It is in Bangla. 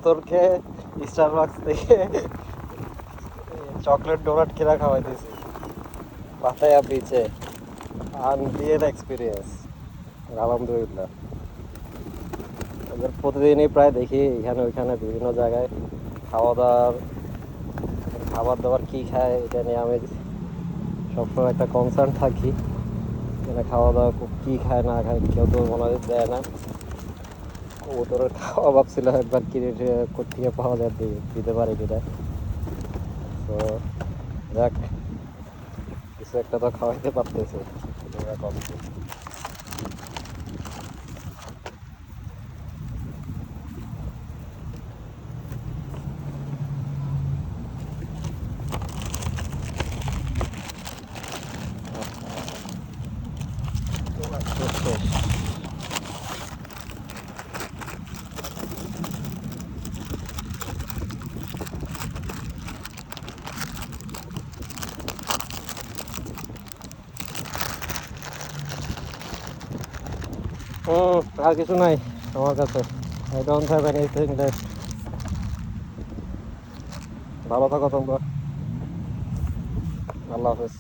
বোতলকে স্টারবাক্স থেকে চকলেট ডোনাট কিনা খাওয়াইতেছি পাতায়া বিচে। আনরিয়েল এক্সপিরিয়েন্স, আলহামদুলিল্লাহ। ওদের প্রতিদিনই প্রায় দেখি এখানে ওইখানে বিভিন্ন জায়গায় খাবার দাবার কী খায় এটা নিয়ে আমি সবসময় একটা কনসার্ন থাকি। মানে খাওয়া দাওয়া কী খায় না খায় কেউ তো মনে হয় দেয় না। ওদের খাওয়া ভাবছিল একবার কিনে কোথেকে পাওয়া যায় দিতে পারে কিনা। তো যাক, কিছু একটা তো খাওয়াইতে পারতেছে। আর কিছু নাই আমার কাছে। I don't have anything left. ভালো থাকো তোমরা। আল্লাহ হাফেজ।